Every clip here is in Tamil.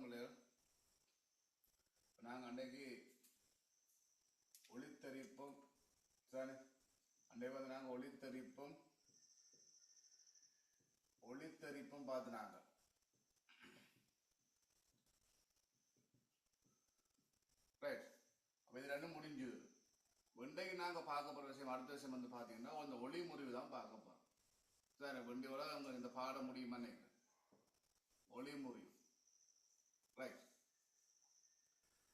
பிள்ளைகள் நாங்கள் அன்றைக்கு ஒளித்தரிப்போம் சார் அன்றைக்கு வந்து நாங்கள் ஒளித்தரிப்பும் பார்த்து நாங்கள் ரைட். அப்போ இது ரெண்டும் முடிஞ்சுது. இன்றைக்கு நாங்கள் பார்க்க போகிற விஷயம் அடுத்த விஷயம் வந்து பார்த்தீங்கன்னா அந்த ஒளி முறிவு தான் பார்க்க போகிறோம் சார். வெண்டியோட உங்களுக்கு இந்த பாட முடியுமா நினைக்கிறேன். ஒளி முறிவு ரைட்.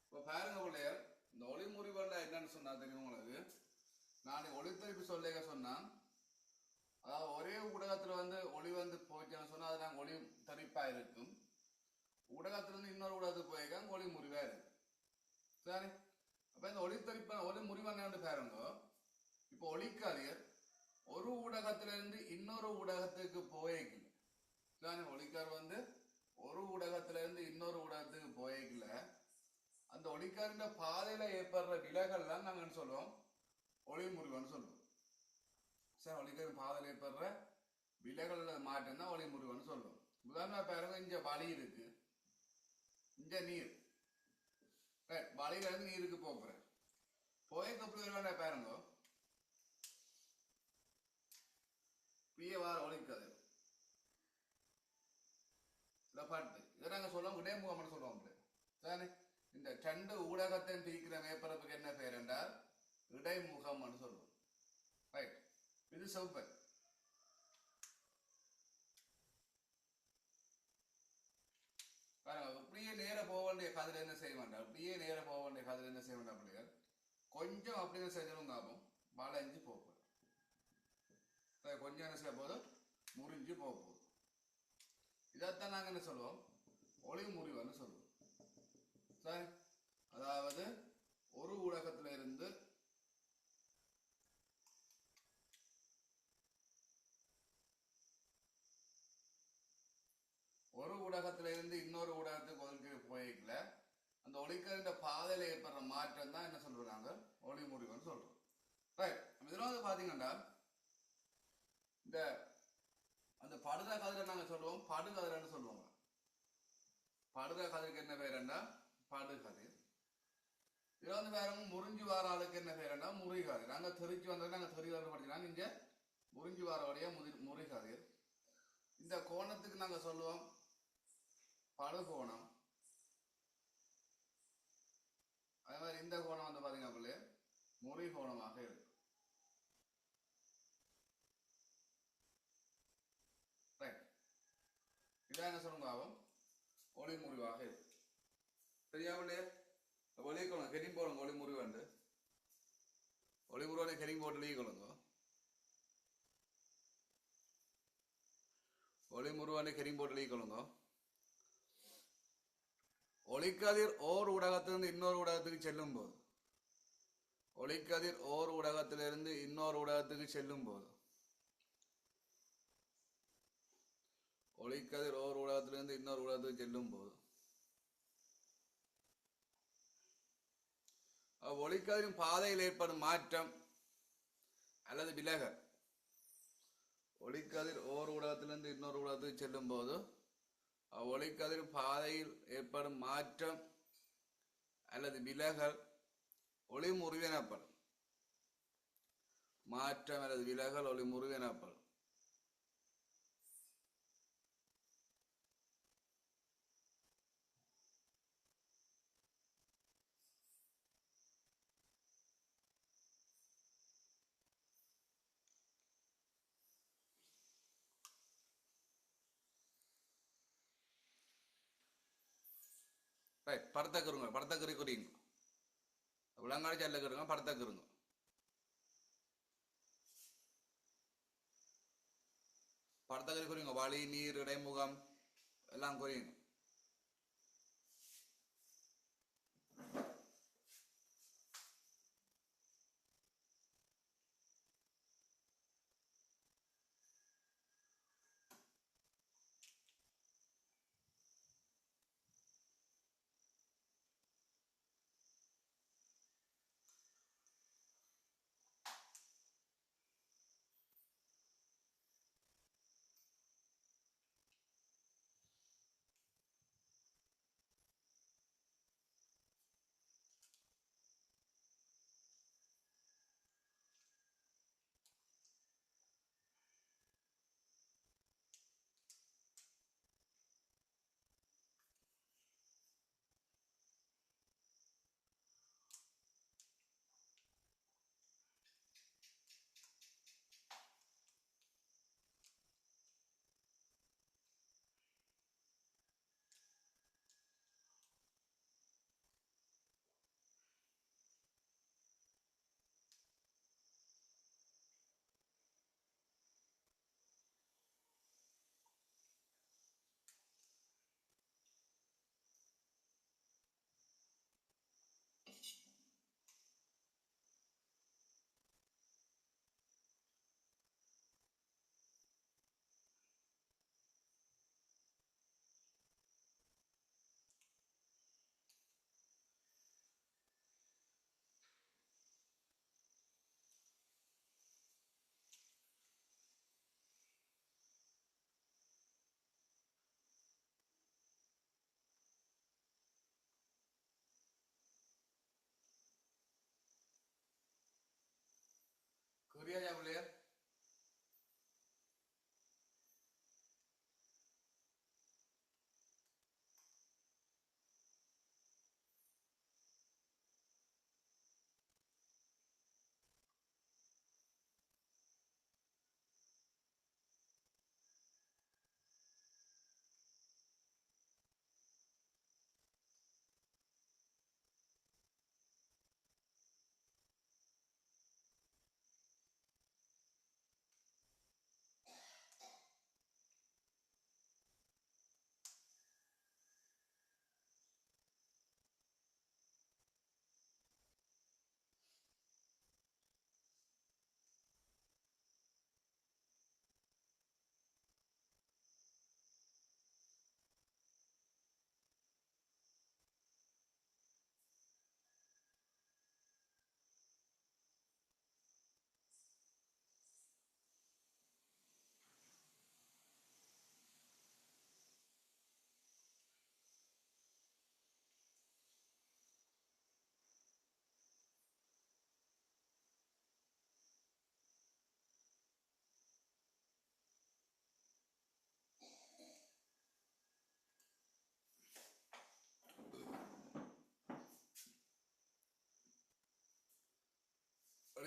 இப்போ பாருங்க பிள்ளையர், இந்த ஒளி முறிவுன்னா என்னன்னு சொன்னா தெரியும் உங்களுக்கு. நான் ஒளித்தரிப்பு சொல்லிக்க சொன்னான், அதாவது ஒரே ஊடகத்தில் வந்து ஒளி வந்து போயிட்டேன்னு சொன்னால் அது நாங்கள் ஒளி தரிப்பாக இருக்கும். ஊடகத்திலிருந்து இன்னொரு ஊடகத்துக்கு போயிருக்காங்க ஒளி முறிவாக இருக்கு சரி. அப்போ இந்த ஒளித்தரிப்பா ஒளி முறிவன்னு பாருங்க. இப்போ ஒளிக்கதிர் ஒரு ஊடகத்திலிருந்து இன்னொரு ஊடகத்துக்கு போயிருக்கல சரி. ஒளிக்கார் வந்து ஒரு ஊடகத்திலிருந்து இன்னொரு ஊடகத்துக்கு போயிருக்கல. அந்த ஒளிக்காரின் பாதையில ஏற்படுற விலகல் தான் நாங்க சொல்லுவோம் ஒளி முறிவுன்னு சொல்லுவோம் சார். ஒளிக்காரின் பாதையில ஏற்படுற விலகல் மாற்றம் தான் ஒளி முறிவுன்னு சொல்லுவோம். உதாரணமா பாருங்க, இங்க வழி இருக்கு, இங்க நீர், வழியில இருந்து நீருக்கு போக்குறேன் போய்க்கு எப்படி வருவாங்க பாருங்க. பிய வார ஒளிக்காது பாட்டு இதை நாங்க சொல்லுவோம் இடைமுகம்னு சொல்லுவோம் சரி. இந்த ரெண்டு ஊடகத்தை பிரிக்கிற மேற்பரப்புக்கு என்ன பேர் என்றால் இடைமுகம் சொல்லுவோம் ரைட். இது செவ்வல். அப்படியே நேர போக வேண்டிய கதிர என்ன செய்ய வேண்டாம், அப்படியே நேர போக வேண்டிய கதிர என்ன செய்ய வேண்டாம் பிள்ளைகள், கொஞ்சம் அப்படின்னு செஞ்சாலும் ஆகும் வளைஞ்சு போகும். கொஞ்சம் என்ன செய்ய போதும் முறிஞ்சு போக போகுது. இதைத்தான் நாங்க என்ன சொல்லுவோம் ஒளி முறிவுன்னு சொல்லுவோம் சரி. அதாவது ஒரு ஊடகத்துல இருந்து இன்னொரு ஊடகத்துக்கு ஒதுக்கி போயிருக்கல. அந்த ஒளிக்கதிர பாதையில ஏற்படுற மாற்றம் தான் என்ன சொல்றாங்க ஒளி முறிவுன்னு சொல்றோம் ரைட். இதெல்லாம் வந்து பாத்தீங்கன்னா இந்த அந்த படுத கதிரை நாங்க சொல்லுவோம் படுகதிரன்னு சொல்லுவோம். படுத கதிருக்கு என்ன பேருண்டா படுகதிர். இதுல வந்து வேற முறிஞ்சு வார ஆளுக்கு என்ன பேருண்டா முறிகதிர். நாங்க தெரிச்சு வந்தது நாங்க தெரியாது படிக்கிறாங்க. இங்க முறிஞ்சு வார வழியா முறிகதிர். இந்த கோணத்துக்கு நாங்க சொல்லுவோம் படுகோணம். அதே மாதிரி இந்த கோணம் வந்து பாத்தீங்க அப்படியே முறி கோணமாக இருக்கு ரைட். இதான் என்ன சொல்லுங்க ஒளி முறிவாக இருக்கு சரியாவில்லையே. ஒளிக்கணும் கெரிங் போடுங்க ஒளி முறிவாண்டு ஒளி முறிவான கெரிங் போட்டு லீக்கணுங்க. ஒளி முறிவான கெரிங் போட்டு லீக்கணுங்க. ஒளிக்கதிர் ஓர் ஊடகத்திலிருந்து இன்னொரு ஊடகத்துக்கு செல்லும் போது, ஒளிக்கதிர் ஓர் ஊடகத்திலிருந்து இன்னொரு ஊடகத்துக்கு செல்லும் போது, ஒளிக்கதிர் ஓர் ஊடகத்திலிருந்து இன்னொரு ஊடகத்துக்கு செல்லும் போது ஒளிக்கதிரின் பாதையில் ஏற்படும் மாற்றம் அல்லது விலகல். ஒளிக்கதிர் ஓர் ஊடகத்திலிருந்து இன்னொரு ஊடகத்துக்கு செல்லும் போது ஒளிக்கதிர் பாதையில் ஏற்படும் மாற்றம் அல்லது விலகல் ஒளி முறிவு எனப்படும். மாற்றம் அல்லது விலகல் ஒளி முறிவு எனப்படும். ரைட். படத்தக்கருங்க படத்தக்கறி குறிங்க விளங்காடி செல்லக்கருங்க படத்தக்கருங்க படத்தக்கறி குறிங்க வழி நீர் இடைமுகம் எல்லாம் குறிங்க.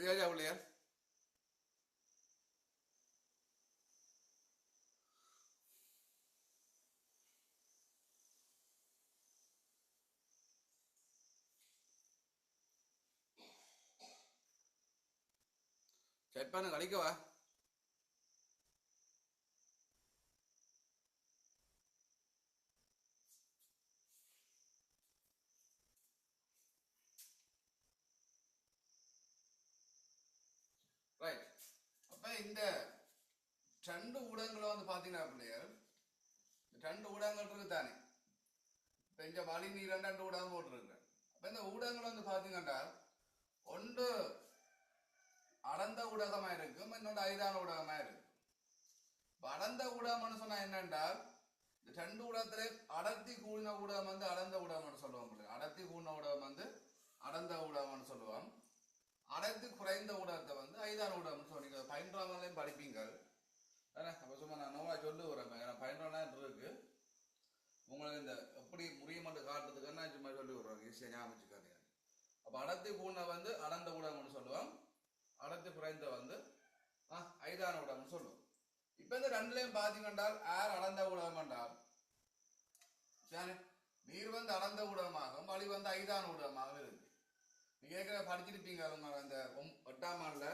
சரியா பிள்ளையா? செட் பண்ணு கழிக்கவா? ரைட். அப்ப இந்த ரெண்டு ஊடகங்களை வந்து பாத்தீங்கன்னா பிள்ளையர், ரெண்டு ஊடகங்கள் இருக்கு தானே. இப்ப இந்த வழி நீர் ரெண்டு ஊடகம் போட்டுருக்கேன். அப்ப இந்த ஊடகங்கள் வந்து பாத்தீங்கன்னா ஒன்று அடர்ந்த ஊடகமா இருக்கும், இன்னொன்று ஐதான ஊடகமா இருக்கு. அடர்ந்த ஊடகம்னு சொன்னா என்னென்றால் ரெண்டு ஊடகத்திலே அடர்த்தி கூடின ஊடகம் வந்து அடர்ந்த ஊடகம்னு சொல்லுவோம். அடர்த்தி கூடின ஊடகம் வந்து அடர்ந்த ஊடகம்னு சொல்லுவோம். அடர்த்தி குறைந்த ஊடகத்தை வந்து ஐதான ஊடகம்னு சொன்னீங்க. பயின்றாமலையும் படிப்பீங்க. அப்ப சும்மா நான் நோவா சொல்லு வரேன். பயின்றாலாம் இருக்கு. உங்களுக்கு இந்த எப்படி முடியுமென்று காட்டுறதுக்கு நான் சும்மா சொல்லி விடுறேன். ஈஸியாக ஞாபகம். அப்ப அடர்த்தி கூடின வந்து அடர்ந்த ஊடகம்னு சொல்லுவோம். அடர்த்தி குறைந்த வந்து ஐதான ஊடகம்னு சொல்லுவோம். இப்ப இந்த ரெண்டுலையும் பாத்தீங்கன்னா ஏர் அடர்ந்த ஊடகம் என்றால் நீர் வந்து அடர்ந்த ஊடகமாகும், வழி வந்து ஐதான ஊடகமாக இருக்கு. நீங்க ஏற்கனவே படிச்சிருப்பீங்க. அந்த 8ஆம் ஆண்டுல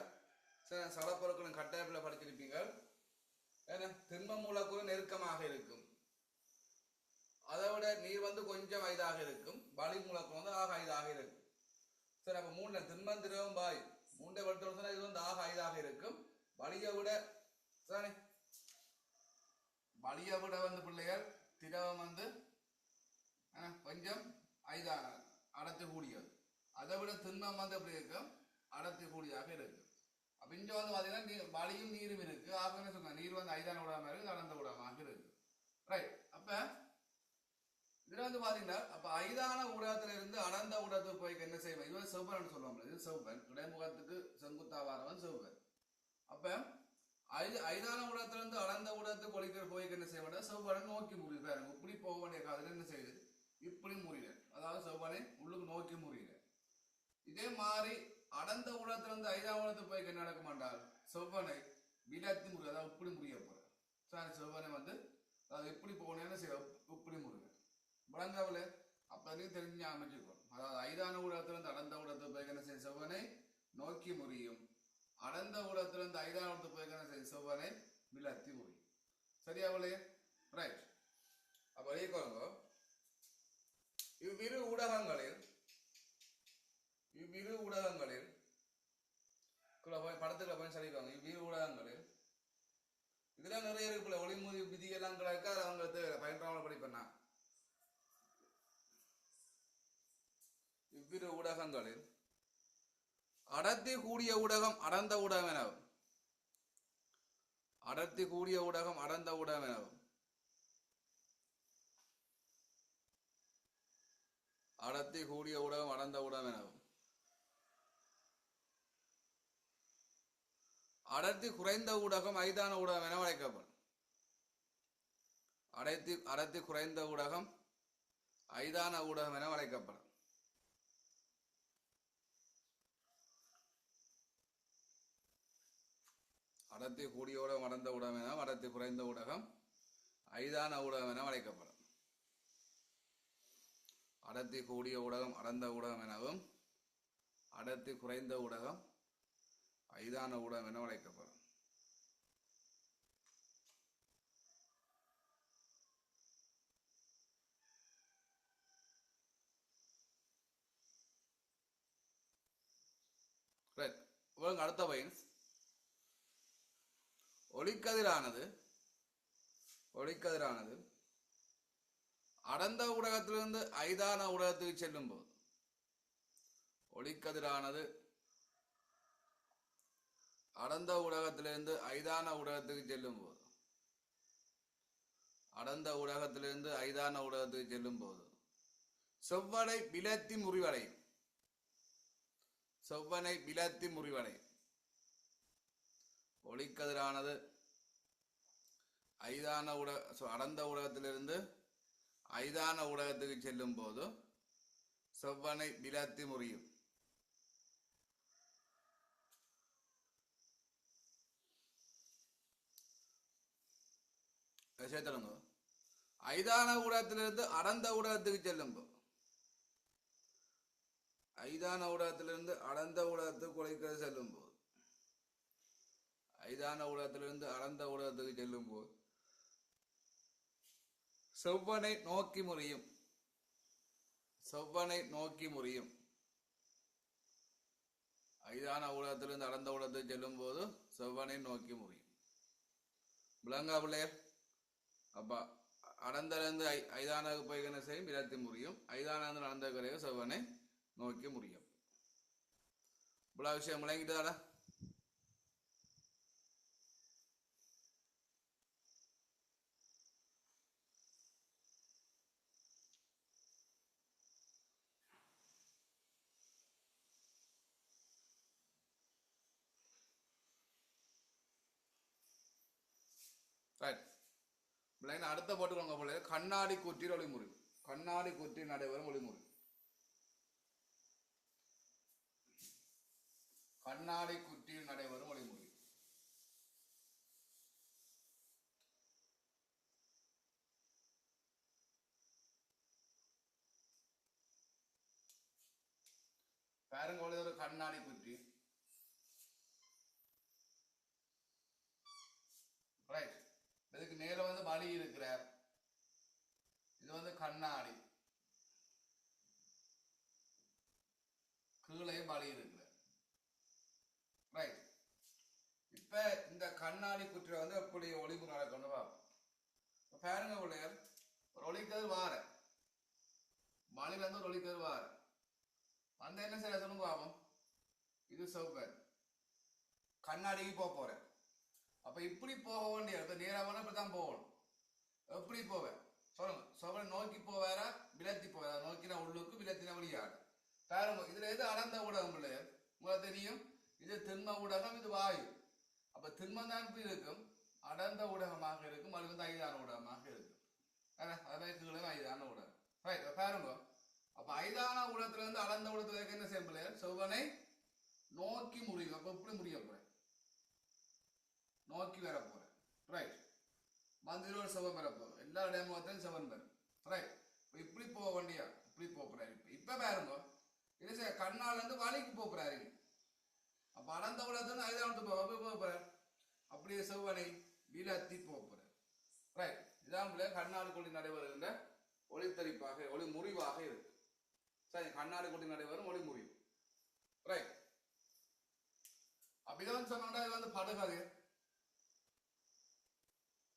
சடப்பொருட்களின் கட்டமைப்புல படிச்சிருப்பீங்க. திண்ம மூலக்கூறு நெருக்கமாக இருக்கும், அதை விட நீர் வந்து கொஞ்சம் ஐதாக இருக்கும், வழி மூலக்கூறு வந்து ஆக ஐதாக இருக்கும். சரி, அப்ப மூணு திண்மம் திரவம் வாய் மூன்றை வட்டோட இது வந்து ஆக ஐதாக இருக்கும். வழியை விட சரி, வழியை விட வந்து பிள்ளைகள் திரவம் வந்து கொஞ்சம் ஐதான அடர்த்தி கூடியது. அதை விட திண்மம் வந்து எப்படி இருக்கும், அடர்த்தி கூடியதாக இருக்கு. அப்ப இங்க வந்து பாத்தீங்கன்னா வழியும் நீரும் இருக்கு. ஆக சொன்ன நீர் வந்து ஐதான ஊடகமா இருக்கு, அடர்ந்த ஊடகமாக இருக்கு. ரைட். அப்ப இதுல வந்து பாத்தீங்கன்னா அப்ப ஐதான ஊடகத்துல இருந்து அடர்ந்த ஊடகத்துக்கு போய் என்ன செய்வோம்? இது வந்து செவ்வன் சொல்லுவாங்க. இது செவ்வன், இடைமுகத்துக்கு செங்குத்தாவாரவன் செவ்வன். அப்ப ஐதான ஊடகத்துல இருந்து அடர்ந்த ஊடகத்துக்கு ஒழிக்கிற போய் என்ன செய்ய வேண்டாம்? செவ்வனை நோக்கி முறிவு. இப்படி போக வேண்டிய காலத்துல என்ன செய்யுது? இப்படி முறிய, அதாவது செவ்வனை உள்ளுக்கு நோக்கி முறிய. இதே மாதிரி அடர்ந்த ஊடகத்துல இருந்து ஐதான ஊடகத்துக்கு போய் என்ன நடக்க மாட்டால் செவ்வனை விலத்தி முறிய, அதாவது இப்படி முறிய போற. செவ்வனை வந்து அதாவது எப்படி போகணும்னு செய்ய இப்படி முறிய முழங்காவில. அப்ப தெரிஞ்சு அமைச்சுக்கணும். அதாவது ஐதான ஊடகத்துல இருந்து அடர்ந்த ஊடகத்துக்கு போய் என்ன செய்ய செவ்வனை நோக்கி முறியும், அடர்ந்த ஊடகத்துல இருந்து ஐதான ஊடகத்துக்கு போய் என்ன செய்ய செவ்வனை விலத்தி முறியும். சரியாவலே? ரைட். அப்ப எழுதிக்கோங்க. இவ்விரு ஊடகங்களில் படத்துல போய் சொல்லிக்கோங்க. இவ்விரு ஊடகங்களில் இதெல்லாம் நிறைய இருக்குல்ல, ஒளிமூதி விதியெல்லாம் கிடக்க அவங்களுக்கு பயின்றாமல் படிப்பேன். இவ்விரு ஊடகங்களில் அடர்த்தி கூடிய ஊடகம் அடர்ந்த ஊடகம் எனவும், அடர்த்தி கூடிய ஊடகம் அடர்ந்த ஊடகம் எனவும், அடர்த்தி கூடிய ஊடகம் அடர்ந்த ஊடகம் எனவும், அடர்த்தி குறைந்த ஊடகம் ஐதான ஊடகம் என அழைக்கப்படும். அடர்த்தி குறைந்த ஊடகம் ஐதான ஊடகம் என அழைக்கப்படும். அடர்த்தி கூடிய ஊடகம் அடர்ந்த ஊடகம் என, அடர்த்தி குறைந்த ஊடகம் ஐதான ஊடகம் என அழைக்கப்படும். அடர்த்தி கூடிய ஊடகம் அடர்ந்த ஊடகம் எனவும், அடர்த்தி குறைந்த ஊடகம் ஐதான ஊடகம் என அழைக்கப்படும். அடுத்த பயன் ஒளிக்கதிரானது அடர்ந்த ஊடகத்திலிருந்து ஐதான ஊடகத்துக்கு செல்லும் போது, ஒளிக்கதிரானது அடர்ந்த ஊடகத்திலிருந்து ஐதான ஊடகத்துக்கு செல்லும் போது, அடர்ந்த ஊடகத்திலிருந்து ஐதான ஊடகத்துக்கு செல்லும் போது செவ்வனை விலத்தி முறிவடையும். செவ்வனை விலத்தி முறிவடையும். ஒளிக்கதிரானது அடர்ந்த ஊடகத்திலிருந்து ஐதான ஊடகத்துக்கு செல்லும் போது செவ்வனை விலத்தி முறியும். சேர்த்தலுங்க. ஐதான ஊடகத்திலிருந்து அடர்ந்த ஊடகத்துக்கு செல்லும் போது, ஐதான ஊடகத்திலிருந்து அடர்ந்த ஊடகத்துக்கு குறைக்கிறது செல்லும் போது, ஐதான ஊடகத்திலிருந்து அடர்ந்த ஊடகத்துக்கு செல்லும் போது செவ்வனை நோக்கி முறியும். செவ்வனை நோக்கி முறியும். ஐதான ஊடகத்திலிருந்து அடர்ந்த ஊடகத்துக்கு செல்லும் போது செவ்வனை நோக்கி முறியும். விளங்கா பிள்ளையர்? அப்ப அடர்ந்திலிருந்து ஐதானக்கு போய்கிற செய்யும் விரத்தி முறியும். ஐதானந்து நடந்த பிறகு செவ்வனை நோக்கி முறியும். இவ்வளவு விஷயம் விளங்கிட்டாரா? அடுத்த போட்டுக்கோங்க போல கண்ணாடி குற்றில் ஒளிமுறை. கண்ணாடி குற்றில் நடைபெறும் ஒளிமுறை. கண்ணாடி குற்றில் நடைபெறும் ஒளிமுறை. பாருங்க ஒரு கண்ணாடி குற்றி. ரைட். இதுக்கு மேல வந்து வலி இருக்கிறார். இது வந்து கண்ணாடி. கீழே வலி இருக்கிறார். ரைட். இப்ப இந்த கண்ணாடி குற்றில வந்து எப்படி ஒளிமுறை நடக்கணும் பார்ப்போம். பாருங்க பிள்ளையர், ஒரு ஒளிக்கதிர் வார வலியில இருந்து ஒரு ஒளிக்கதிர் வார அந்த என்ன செய்ய சொல்லுங்க பார்ப்போம். இது செவ்வன் கண்ணாடிக்கு போறேன். அப்ப இப்படி போக வேண்டிய இப்ப நேராக இப்படிதான் போகணும். எப்படி போவேன் சொல்லுங்க. செவ்வனை நோக்கி போவாரா விலத்தி போவாரா? நோக்கினா உள்ளுக்கு, விலத்தினா வெளியாடு. பாருங்க இதுல எது அடர்ந்த ஊடகம் பிள்ளையர்? உங்களுக்கு தெரியும் இது திண்ம ஊடகம், இது வாயு. அப்ப திண்மம் தான் இப்படி இருக்கும், அடர்ந்த ஊடகமாக இருக்கும், அது வந்து ஐதான ஊடகமாக இருக்கும். அதுக்கு ஐதான ஊடகம். ரைட். பாருங்க அப்ப ஐதான ஊடகத்துல இருந்து அடர்ந்த ஊடகத்துக்கு என்ன செய்யும் பிள்ளையர்? செவ்வனை நோக்கி முறியும். அப்ப இப்படி முடிய போறேன், நோக்கி வர போறேன். ரைட். வந்து ஒரு செவன் வர போறோம். எல்லா இடமும் செவன் வரும். ரைட். இப்படி போக வேண்டியா? இப்படி போறாரு. இப்ப பாருங்க இது கண்ணால இருந்து வலிக்கு போறாரு. அப்ப அடர்ந்த ஊடகத்துல ஐதானத்து போறாரு. அப்படியே செவ்வனை விலத்தி போறாரு. ரைட். இதான் கண்ணாடி கொடி நடைபெறுகின்ற ஒளித்தரிப்பாக ஒளி முறிவாக இருக்கு. சரி, கண்ணாடி கொடி நடைபெறும் ஒளி முறிவு. ரைட். அப்ப இதை வந்து சொன்னா இது வந்து படுகதிர்,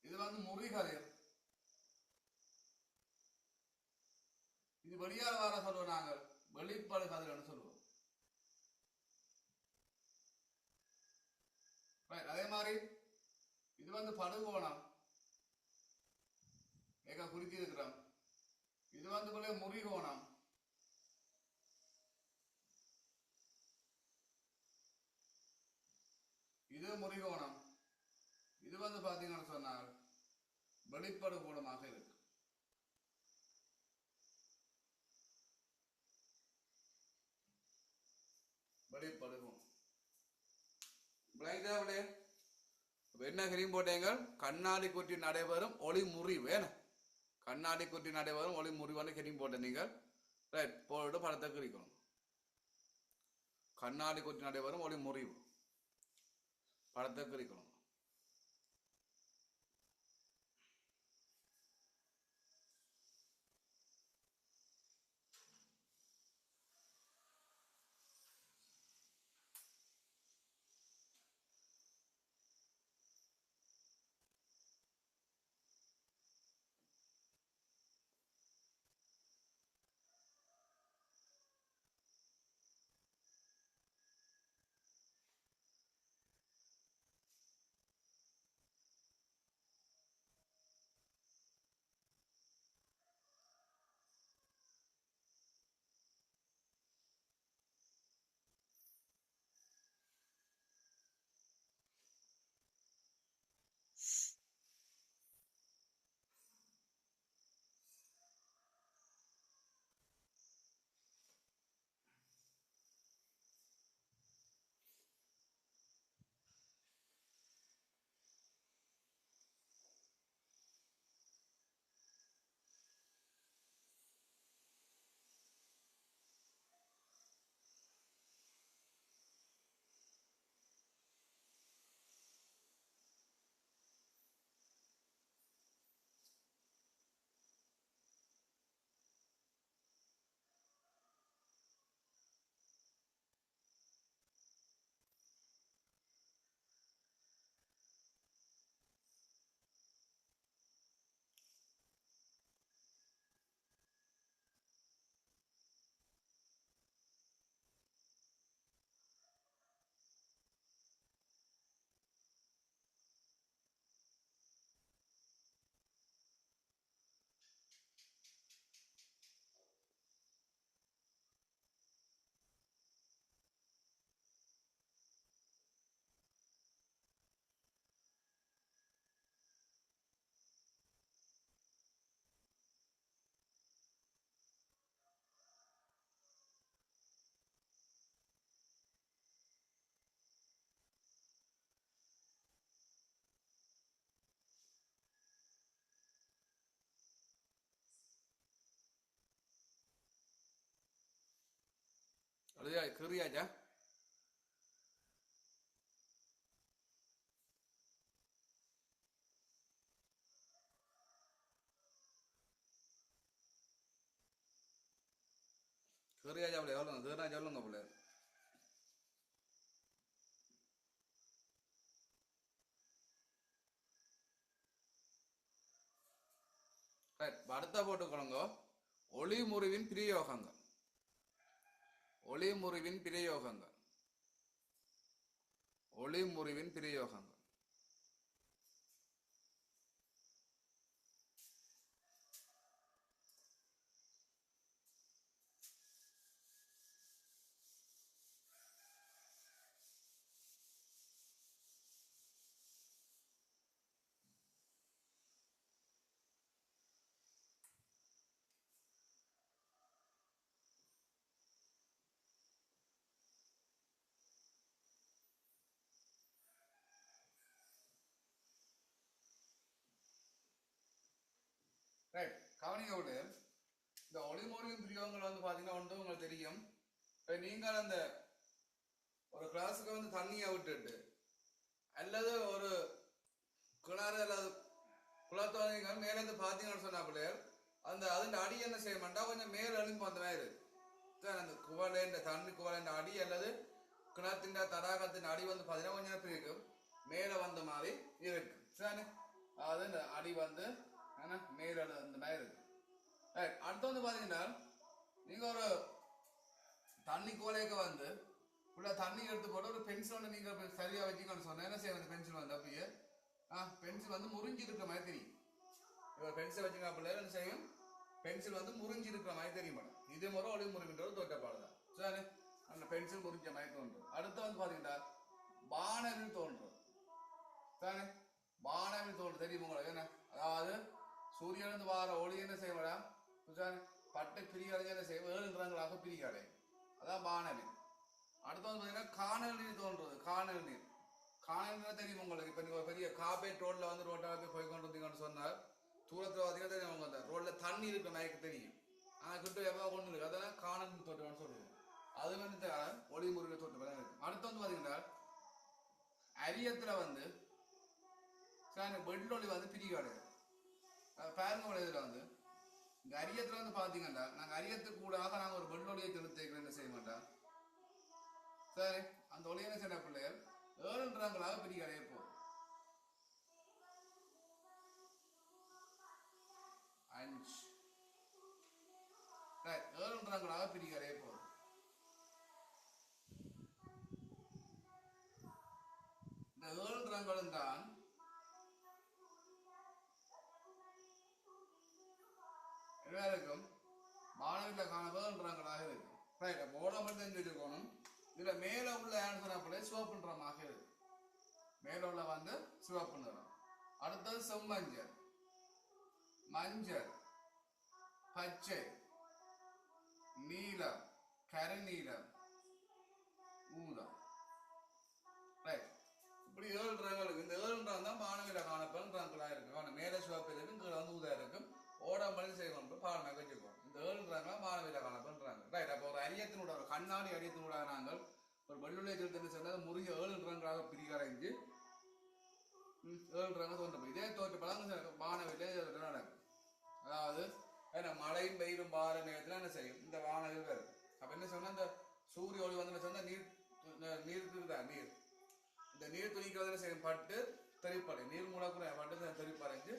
இது வந்து முறிகதிர். இது வெளியால் வர சொல்லுவோம், நாங்கள் வெளிப்பாடு கதிர்னு சொல்லுவோம். அதே மாதிரி இது வந்து படுகோணம் குறிச்சி இருக்கிறோம். இது வந்து முறிகோணம். இது முறிகோணம். இது வந்து பாத்தீங்கன்னு சொன்னால் வெளிப்படு கோணமாக இருக்கு. வெளிப்படு கோணம். என்ன கிரீம் போட்டீங்க? கண்ணாடி குற்றி நடைபெறும் ஒளி முறிவு. கண்ணாடி குற்றி நடைபெறும் ஒளி முறிவான கிரீம் போட்ட நீங்கள் ரைட் போட்டு படத்தை குறிக்கணும். கண்ணாடி குற்றி நடைபெறும் ஒளி முறிவு படத்தை குறிக்கணும். கிரியாச்சா கிரியாச்சா பிள்ளை எவ்வளோ கிரினா சொல்லுங்க பிள்ளை அடுத்த போட்டுக்கொள்ளுங்க ஒளி முறிவின் பிரயோகங்கள் ஒளி முறிவின் பிரயோகங்கள் ஒளி முறிவின் பிரயோகங்கள் ரைட் கவனிங்க விடு இந்த ஒளிமுறையின் பிரியோகங்கள் வந்து பாத்தீங்கன்னா ஒன்று உங்களுக்கு தெரியும் நீங்கள் அந்த ஒரு கிளாஸுக்கு வந்து தண்ணியை விட்டுட்டு அல்லது ஒரு கிணறு அல்லது குளத்தை வந்து மேலேருந்து பார்த்தீங்கன்னு சொன்னா பிள்ளைகள் அந்த அதன் அடி என்ன செய்ய மாட்டா கொஞ்சம் மேல் எழும்பு அந்த மாதிரி அந்த குவளை இந்த தண்ணி குவளை இந்த அடி அல்லது கிணத்தின் தடாகத்தின் அடி வந்து பார்த்தீங்கன்னா கொஞ்சம் எப்படி இருக்கும் மேலே வந்த மாதிரி இருக்கு சரி அது இந்த அடி வந்து மேல அந்த மாதிரி இருக்கு அடுத்து வந்து பாத்தீங்கன்னா நீங்க ஒரு தண்ணி கோலைக்கு வந்து உள்ள தண்ணி எடுத்து போட்டு ஒரு பென்சில் ஒன்று நீங்க சரியா வச்சுக்கணும்னு சொன்னா என்ன செய்யும் அந்த பென்சில் வந்து அப்படியே பென்சில் வந்து முறிஞ்சு இருக்கிற மாதிரி தெரியும் இப்போ பென்சில் வச்சுக்க பிள்ளைகள் என்ன செய்யும் பென்சில் வந்து முறிஞ்சு இருக்கிற மாதிரி தெரியும் மேடம் இது முறை ஒளி முறிவின்றது தோற்றப்பாடு தான் சரி அந்த பென்சில் முறிஞ்ச மாதிரி தோன்றும் அடுத்து வந்து பாத்தீங்கன்னா பானவில் தோன்றும் சரி பானவில் தோன்றும் தெரியும் உங்களுக்கு என்ன அதாவது சூரியனிலிருந்து வார ஒளி என்ன செய்ய மேடம் பட்டை பிரிகடைஞ்சு என்ன செய்யும் 7 நிறங்களாக பிரிகடை அதான் பானவில் அடுத்து வந்து பாத்தீங்கன்னா காணல் நீர் தோன்றது காணல் நீர் தெரியும் உங்களுக்கு இப்ப நீங்க பெரிய காபேட் ரோட்ல வந்து ரோட்டாக போய் கொண்டு வந்தீங்கன்னு சொன்னார் தூரத்துல பார்த்தீங்கன்னா தெரியும் அவங்க அந்த ரோட்ல தண்ணி இருக்கிற மாதிரி தெரியும் ஆனா கிட்ட எவ்வளவு கொண்டு இருக்கு அதெல்லாம் காணல் நீர் தோட்டம்னு சொல்லுவோம் அது வந்து ஒளி முருகை தோட்டம் இருக்கு அடுத்து வந்து பாத்தீங்கன்னா அரியத்துல வந்து வெள்ளொளி வந்து பிரிகடை பாருங்க இதுல வந்து இங்க அரியத்துல வந்து பாத்தீங்கன்னா நாங்க அரியத்துக்கு கூடாக நாங்க ஒரு வெள்ளொலியை தெளித்தேக்கிறோம் என்ன செய்ய மாட்டோம் சரி அந்த ஒளியை என்ன செய்ய பிள்ளைகள் 7 நிறங்களாக பிரிகடைய போகும் 5 7 நிறங்களாக பிரிகடைய போகும் இந்த 7 நிறங்களும் தான் எல்லாருக்கும் மாணவர்களை காண 7 நிறங்களாக இருக்கு ரைட் அப்போ ஓடாமல் தெரிஞ்சுக்கணும் இதுல மேல உள்ள ஆன்சர் சிவப்பு நிறமாக இருக்கு மேல உள்ள வந்து சிவப்பு நிறம் அடுத்தது செம்மஞ்சள் மஞ்சள் பச்சை நீலம் கருநீலம் ஊதா ரைட் இப்படி 7 நிறங்களுக்கு இந்த 7 நிறம் தான் மாணவியில காணப்படும் நிறங்களா இருக்கு மேல சிவப்பு இருக்கும் கீழே வந்து ஊதா இருக்கும் ஓடாமல் செய்யணும் பாடமாக வச்சுக்கோம் இந்த 7 நிறங்களா மாணவியில காணப்படுறாங்க ரைட் அப்போ ஒரு அரியத்தினோட ஒரு கண்ணாடி அரியத்தினோட நாங்கள் ஒரு வெள்ளுடைய திருத்தன்னு சொன்னது முறிய 7 நிறங்களாக பிரிகடைஞ்சு 7 நிறங்கள் தோன்றும் இதே தோற்றப்படாத வானவிலே நடக்கும் அதாவது ஏன்னா மழையும் வெயிலும் பார நேரத்தில் என்ன செய்யும் இந்த வானவில் வரும் அப்ப என்ன சொன்னா இந்த சூரிய ஒளி வந்து சொன்னா நீர் இந்த நீர் துணிக்கிறது செய்யும் பட்டு தெளிப்படை நீர் மூலக்கூட பட்டு தெளிப்படைஞ்சு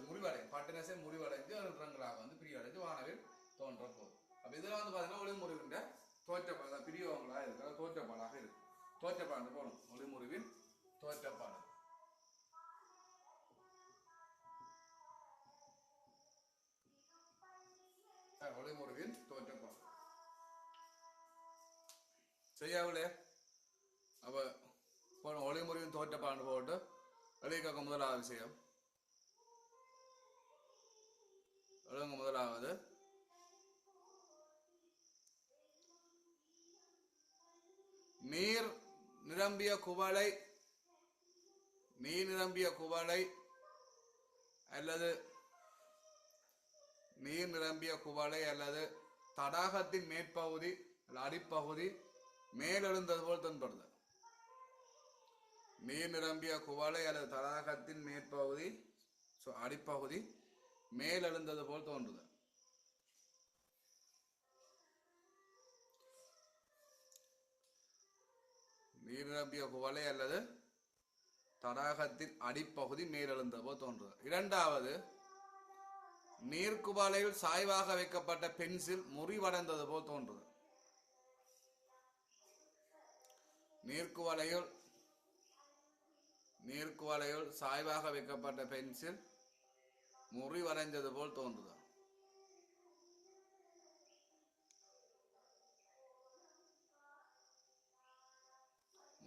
முறிவடையும் பட்டு செய்ய முறிவடைஞ்சு 7 நிறங்களாக வந்து பிரிவடைஞ்சு வானவில் தோன்ற போகும் அப்ப இதுல வந்து பாத்தீங்கன்னா ஒளி முறிவின்ற தோற்றப்பாடு பிரியோகங்களா இருக்கிற தோற்றப்பாடாக இருக்கு தோற்றப்பாடு போகணும் ஒளிமுறிவின் தோற்றப்பாடு ஒளிமுறிவின் தோற்றப்பாடு செய்யாவில்லை அப்ப போன ஒளிமுறிவின் தோற்றப்பாடு போட்டு வெளிக்காக்க முதலாவது விஷயம் ஒழுங்கு முதலாவது நீர் நிரம்பிய குவளை அல்லது நீர் நிரம்பிய குவளை அல்லது தடாகத்தின் மேற்பகுதி அடிப்பகுதி மேலெழுந்தது போல் தென்படுது. நீர் நிரம்பிய குவளை அல்லது தடாகத்தின் மேற்பகுதி அடிப்பகுதி மேலெழுந்தது போல் தோன்றுது. நீர் நிரம்பிய குவளை அல்லது தடாகத்தின் அடிப்பகுதி மேலெழுந்தது போல் தோன்றுது. இரண்டாவது, நீர்க்குவளையில் சாய்வாக வைக்கப்பட்ட பென்சில் முறிவடைந்தது போல் தோன்றுது. நீர்க்குவளையில் சாய்வாக வைக்கப்பட்ட பென்சில் முறிவடைந்தது போல் தோன்றுது.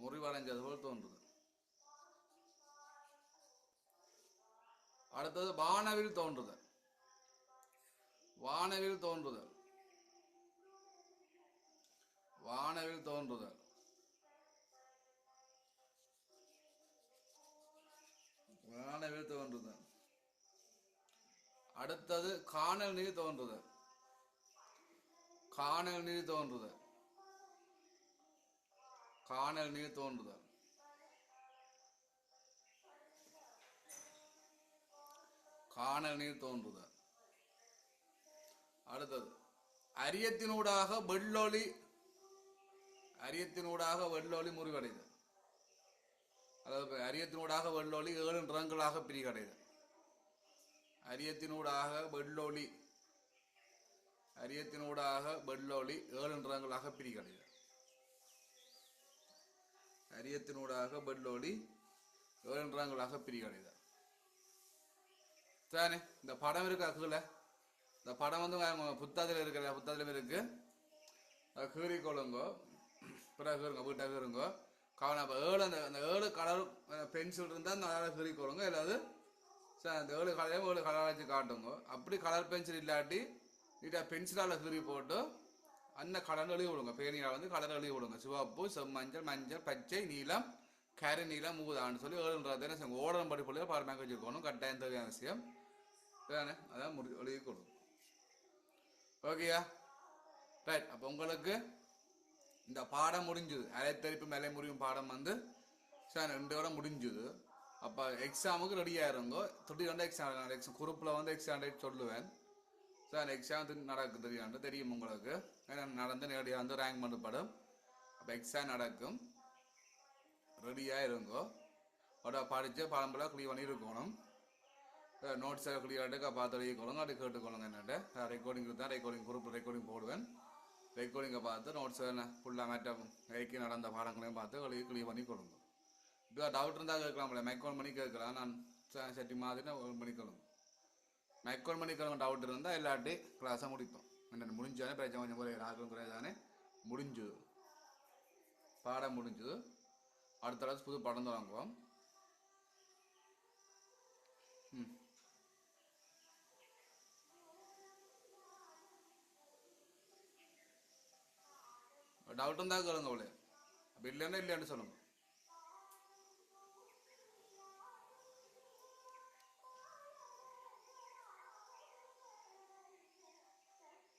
முறிவடைஞ்சது போல் தோன்றுது. அடுத்தது வானவில் தோன்றுதல். வானவில் தோன்றுதல். வானவில் தோன்றுதல். வானவில் தோன்றுதல். அடுத்தது காணல் நீர் தோன்றுதல். காணல் நீர் தோன்றுதல். காணல் நீர் தோன்றுதல். காணல் நீர் தோன்றுதல். அடுத்தது அரியத்தினூடாக வெள்ளொளி. அரியத்தினூடாக வெள்ளொளி முறிவடைதல். அதாவது அரியத்தினூடாக வெள்ளொளி 7 நிறங்களாக பிரிவடைதல். அரியத்தினூடாக வெள்ளொளி 7 நிறங்களாக பிரிவடைதல். அரியத்தினூடாக வெள்ளொளி 7 நிறங்களாக பிரிவடைதல். தானே இந்த படம் இருக்கு. அக்குல இந்த படம் வந்து புத்தகத்தில் இருக்கிற புத்தகத்திலும் இருக்கு. கீறி கொள்ளுங்கோ, பிறகு இருங்க வீட்டாக இருங்கோ. கவனம். அந்த 7 கலர் பென்சில் இருந்தால் அந்த கலரை கீறி கொள்ளுங்க. இல்லாது அந்த 7 கலரையும் 7 கலர் வச்சு காட்டுங்க. அப்படி கலர் பென்சில் இல்லாட்டி நீட்டாக பென்சிலால் கீறி போட்டு அந்த கலர் எழுதி விடுங்க. பேனியால் வந்து கலர் எழுதி விடுங்க. சிவப்பு, செம்மஞ்சள், மஞ்சள், பச்சை, நீலம், கரு நீளம், மூதான்னு சொல்லி 7 ஓடணும் படி போல பாடமாக வச்சுருக்கணும். கட்டாயம் தேவையான விஷயம் தானே. அதான் எழுதி கொடுக்கும். ஓகேயா? ரைட். அப்போ உங்களுக்கு இந்த பாடம் முடிஞ்சுது. அரைத்தரிப்பு மேலே முறியும் பாடம் வந்து 2 வரை முடிஞ்சுது. அப்போ எக்ஸாமுக்கு ரெடி ஆயிருங்கோ. 32 எக்ஸாம் குரூப்பில் வந்து எக்ஸாம் டேட் சொல்லுவேன். எக்ஸாம் நடக்கும் தெரியும் உங்களுக்கு. நடந்து நேரடியாக வந்து ரேங்க் பண்ணப்படும். அப்போ எக்ஸாம் நடக்கும். ரெடியாக இருங்கோ. படித்து பழம்பெல்லாம் கிளியர் பண்ணி இருக்கணும். நோட்ஸை கிளியராக பார்த்து எழுதிக்கொள்ளுங்க. அப்படி கேட்டுக்கொள்ளுங்க. என்னட்ட ரெக்கார்டிங் தான் ரெக்கார்டிங் குரூப்பில் ரெக்கார்டிங் போடுவேன். ரெக்கார்டிங்கை பார்த்து நோட்ஸை ஃபுல்லாக மேட்ட கைக்கு நடந்த பாடங்களையும் பார்த்து கிளியர் பண்ணி கொடுங்க. இப்போ டவுட் இருந்தால் கேட்கலாம்ல. மைக்கோன் பண்ணி கேட்கலாம். நான் செட்டி மாதிரி பண்ணிக்கொள்ளுங்க. மைக்கோன் பண்ணிக்கொள்ளுங்க. டவுட் இருந்தால் எல்லாட்டி கிளாஸை முடிப்போம். என்ன முடிஞ்சானே பிரச்சனை கொஞ்சம் குறைய ஆகும் குறையதானே முடிஞ்சுது. பாடம் முடிஞ்சுது. அடுத்த கிளாஸ் புது படம் தொடங்குவோம். டவுட் இருந்தால் கேளுங்க. அவ்வளோ அப்படி இல்லைன்னா இல்லைன்னு சொல்லுங்க.